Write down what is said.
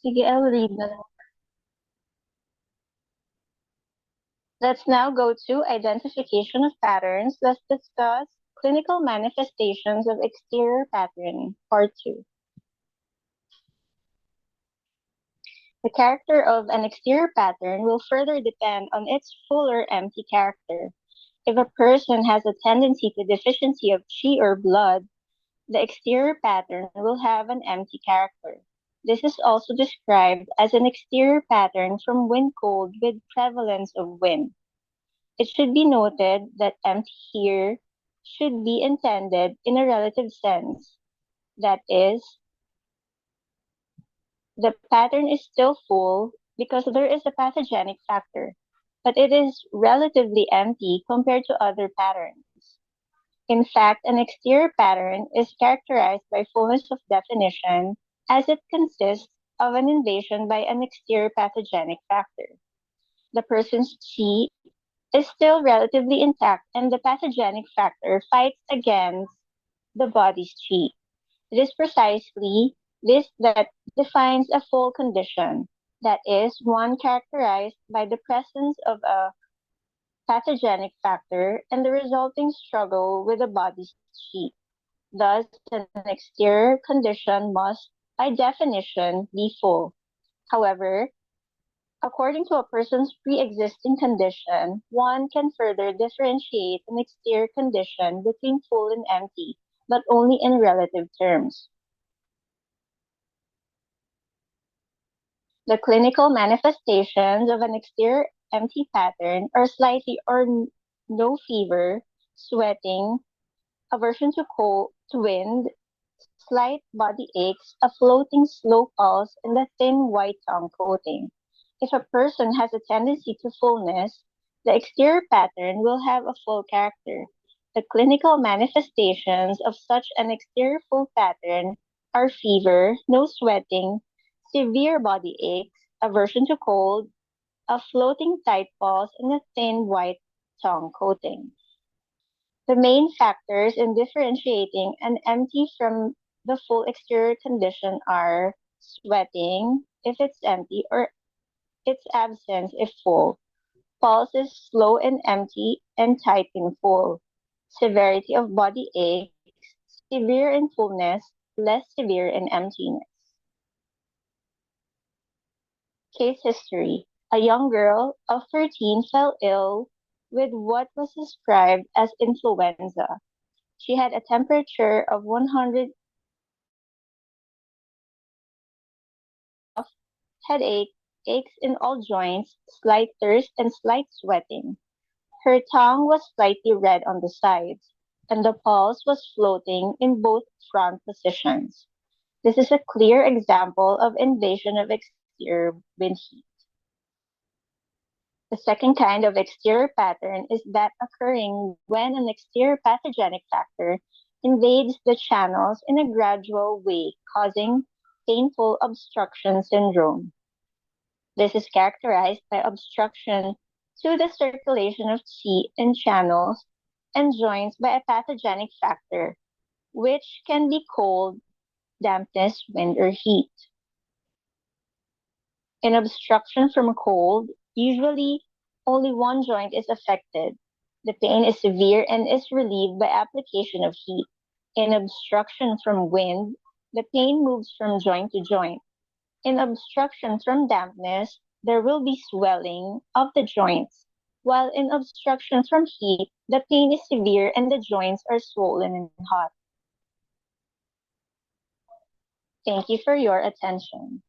Sige, I'll read na lang. Let's now go to identification of patterns. Let's discuss clinical manifestations of exterior pattern, part 2. The character of an exterior pattern will further depend on its full or empty character. If a person has a tendency to deficiency of qi or blood, the exterior pattern will have an empty character. This is also described as an exterior pattern from wind cold with prevalence of wind. It should be noted that empty here should be intended in a relative sense. That is, the pattern is still full because there is a pathogenic factor, but it is relatively empty compared to other patterns. In fact, an exterior pattern is characterized by fullness of definition as it consists of an invasion by an exterior pathogenic factor. The person's chi is still relatively intact and the pathogenic factor fights against the body's chi. It is precisely this that defines a full condition, that is, one characterized by the presence of a pathogenic factor and the resulting struggle with the body's chi. Thus, an exterior condition must, by definition, be full. However, according to a person's pre-existing condition, one can further differentiate an exterior condition between full and empty, but only in relative terms. The clinical manifestations of an exterior empty pattern are slightly or no fever, sweating, aversion to cold, to wind, slight body aches, a floating slow pulse, and a thin white tongue coating. If a person has a tendency to fullness, the exterior pattern will have a full character. The clinical manifestations of such an exterior full pattern are fever, no sweating, severe body aches, aversion to cold, a floating tight pulse, and a thin white tongue coating. The main factors in differentiating an empty from the full exterior condition are sweating, if it's empty, or its absence if full. Pulse is slow in empty and tight in full. Severity of body aches, severe in fullness, less severe in emptiness. Case history. A young girl of 13 fell ill with what was described as influenza. She had a temperature of 100, headache, aches in all joints, slight thirst, and slight sweating. Her tongue was slightly red on the sides, and the pulse was floating in both front positions. This is a clear example of invasion of exterior wind heat. The second kind of exterior pattern is that occurring when an exterior pathogenic factor invades the channels in a gradual way, causing painful obstruction syndrome. This is characterized by obstruction to the circulation of qi in channels and joints by a pathogenic factor, which can be cold, dampness, wind, or heat. In obstruction from cold, usually only one joint is affected. The pain is severe and is relieved by application of heat. In obstruction from wind, the pain moves from joint to joint. In obstruction from dampness, there will be swelling of the joints, while in obstruction from heat, the pain is severe and the joints are swollen and hot. Thank you for your attention.